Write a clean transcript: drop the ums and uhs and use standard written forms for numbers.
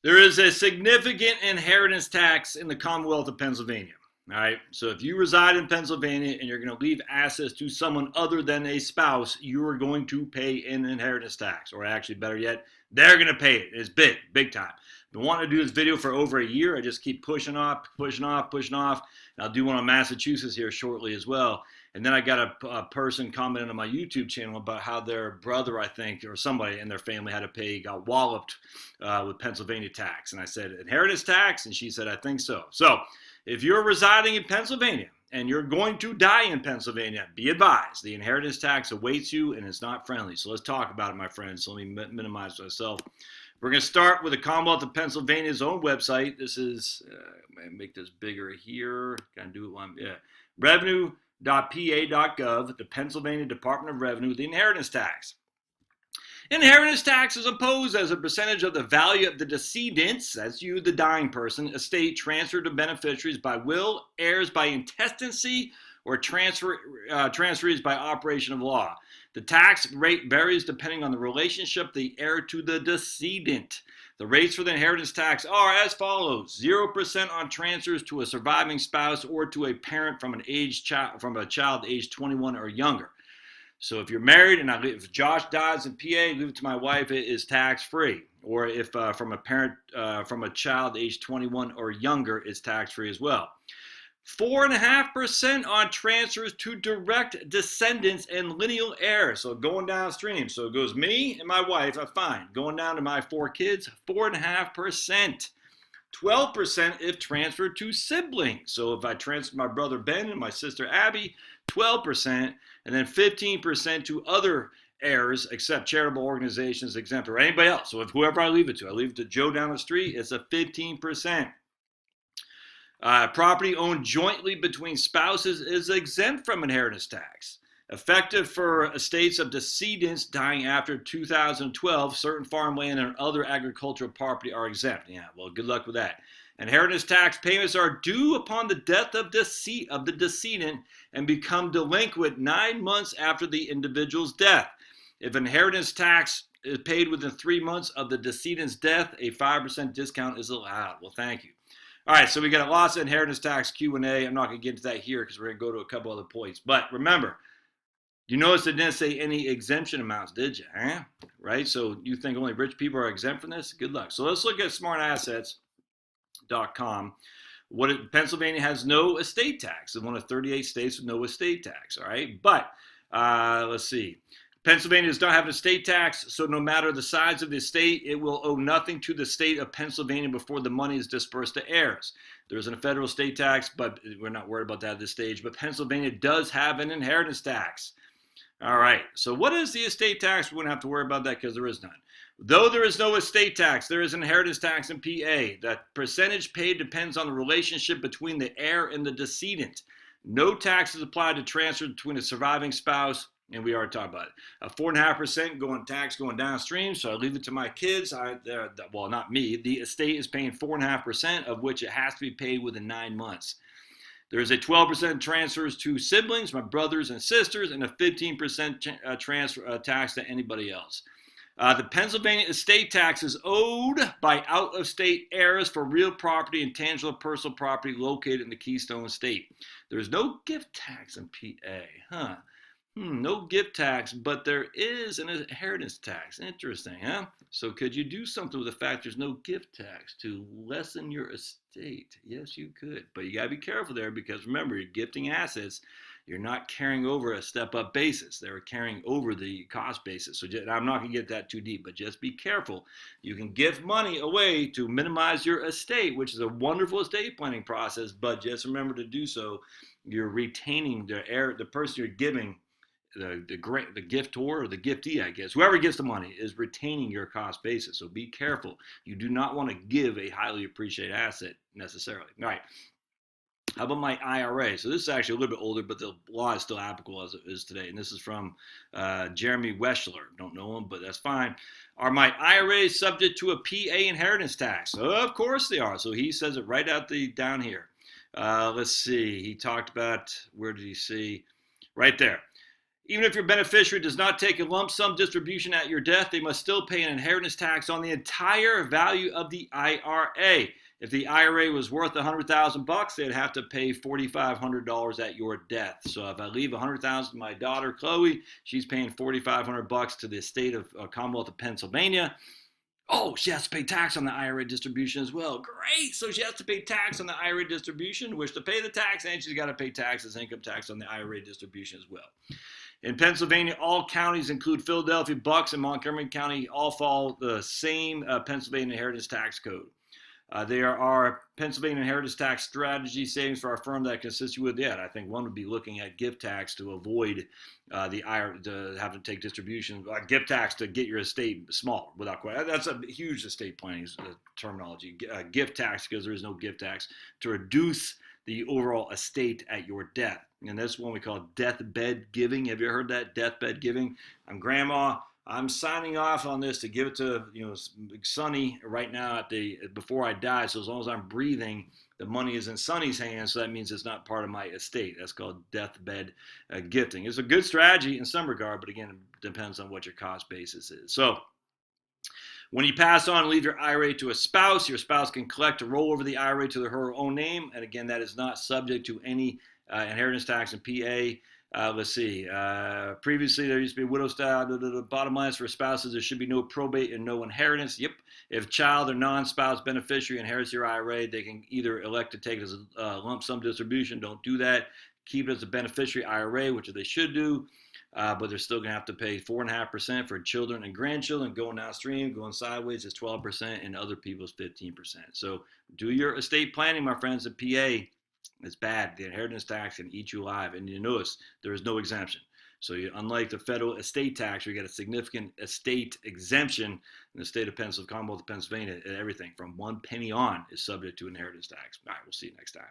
There is a significant inheritance tax in the Commonwealth of Pennsylvania. All right. So if you reside in Pennsylvania and you're going to leave assets to someone other than a spouse, you are going to pay an inheritance tax. Or actually, better yet, they're going to pay it. It's big, big time. I've been wanting to do this video for over a year. I just keep pushing off. And I'll do one on Massachusetts here shortly as well. And then I got a person commenting on my YouTube channel about how their brother, I think, or somebody in their family had to pay, got walloped with Pennsylvania tax. And I said, inheritance tax? And she said, I think so. So if you're residing in Pennsylvania and you're going to die in Pennsylvania, be advised, the inheritance tax awaits you and it's not friendly. So let's talk about it, my friends. So let me minimize myself. We're going to start with the Commonwealth of Pennsylvania's own website. This is, make this bigger here. Got to do it one, yeah. Revenue.pa.gov, the Pennsylvania Department of Revenue, the inheritance tax. Inheritance tax is imposed as a percentage of the value of the decedent's, that's you, the dying person, estate transferred to beneficiaries by will, heirs by intestacy, or transferees by operation of law. The tax rate varies depending on the relationship of the heir to the decedent. The rates for the inheritance tax are as follows: 0% on transfers to a surviving spouse or to a parent from a child aged 21 or younger. So if you're married and if Josh dies in PA, leave it to my wife, it is tax-free. Or if from a parent from a child aged 21 or younger, it's tax-free as well. 4.5% on transfers to direct descendants and lineal heirs. So going downstream. So it goes me and my wife, fine. Going down to my 4 kids, 4.5%. 12% if transferred to siblings. So if I transfer my brother Ben and my sister Abby, 12%. And then 15% to other heirs, except charitable organizations, exempt, or anybody else. So if whoever I leave it to Joe down the street, it's a 15%. Property owned jointly between spouses is exempt from inheritance tax. Effective for estates of decedents dying after 2012, certain farmland and other agricultural property are exempt. Yeah, well, good luck with that. Inheritance tax payments are due upon the death of the decedent and become delinquent 9 months after the individual's death. If inheritance tax is paid within 3 months of the decedent's death, a 5% discount is allowed. Well, thank you. All right, so we got lots of inheritance tax Q&A. I'm not going to get into that here because we're going to go to a couple other points. But remember, you notice it didn't say any exemption amounts, did you? Right? So you think only rich people are exempt from this? Good luck. So let's look at smartassets.com. Pennsylvania has no estate tax. It's one of 38 states with no estate tax. All right, but let's see. Pennsylvania does not have an estate tax, so no matter the size of the estate, it will owe nothing to the state of Pennsylvania before the money is dispersed to heirs. There isn't a federal estate tax, but we're not worried about that at this stage. But Pennsylvania does have an inheritance tax. All right, so what is the estate tax? We wouldn't have to worry about that because there is none. Though there is no estate tax, there is an inheritance tax in PA. That percentage paid depends on the relationship between the heir and the decedent. No tax is applied to transfer between a surviving spouse, and we already talked about it. A 4.5% tax going downstream, so I leave it to my kids. Well, not me. The estate is paying 4.5%, of which it has to be paid within 9 months. There is a 12% transfers to siblings, my brothers and sisters, and a 15% transfer tax to anybody else. The Pennsylvania estate tax is owed by out-of-state heirs for real property and tangible personal property located in the Keystone State. There is no gift tax in PA, no gift tax, but there is an inheritance tax. Interesting, huh? So could you do something with the fact there's no gift tax to lessen your estate? Yes, you could, but you got to be careful there because remember, you're gifting assets. You're not carrying over a step-up basis. They're carrying over the cost basis. So I'm not going to get that too deep, but just be careful. You can give money away to minimize your estate, which is a wonderful estate planning process, but just remember to do so. You're retaining the person you're giving the giftor or the giftee, I guess, whoever gets the money is retaining your cost basis. So be careful. You do not want to give a highly appreciated asset necessarily. All right. How about my IRA? So this is actually a little bit older, but the law is still applicable as it is today. And this is from Jeremy Weschler. Don't know him, but that's fine. Are my IRAs subject to a PA inheritance tax? Of course they are. So he says it right out down here. Let's see. He talked about, where did he see? Right there. Even if your beneficiary does not take a lump sum distribution at your death, they must still pay an inheritance tax on the entire value of the IRA. If the IRA was worth $100,000, they'd have to pay $4,500 at your death. So if I leave $100,000 to my daughter Chloe, she's paying $4,500 to the state of Commonwealth of Pennsylvania. Oh, she has to pay tax on the IRA distribution as well. Great. So she has to pay tax on the IRA distribution, which to pay the tax, and she's got to pay taxes, income tax on the IRA distribution as well. In Pennsylvania, all counties include Philadelphia, Bucks, and Montgomery County all follow the same Pennsylvania inheritance tax code. There are Pennsylvania inheritance tax strategy savings for our firm that can assist you with that. I think one would be looking at gift tax to avoid the IRA to have to take distribution, gift tax to get your estate smaller without quite. That's a huge estate planning terminology. Gift tax, because there is no gift tax, to reduce the overall estate at your death. And that's one we call deathbed giving. Have you heard that? Deathbed giving. I'm grandma. I'm signing off on this to give it to Sonny right now before I die. So as long as I'm breathing, the money is in Sonny's hands. So that means it's not part of my estate. That's called deathbed gifting. It's a good strategy in some regard, but again, it depends on what your cost basis is. So when you pass on and leave your IRA to a spouse, your spouse can collect or roll over the IRA to her own name. And again, that is not subject to any inheritance tax in PA. Let's see. Previously, there used to be widow style. The bottom line is for spouses, there should be no probate and no inheritance. Yep. If child or non-spouse beneficiary inherits your IRA, they can either elect to take it as a lump sum distribution. Don't do that. Keep it as a beneficiary IRA, which they should do. But they're still going to have to pay 4.5% for children and grandchildren. Going downstream, going sideways is 12%, and other people's 15%. So do your estate planning, my friends, in PA. It's bad. The inheritance tax can eat you alive. And you notice there is no exemption. So unlike the federal estate tax, you get a significant estate exemption in the state of Pennsylvania, Commonwealth of Pennsylvania, everything from 1 penny on is subject to inheritance tax. All right, we'll see you next time.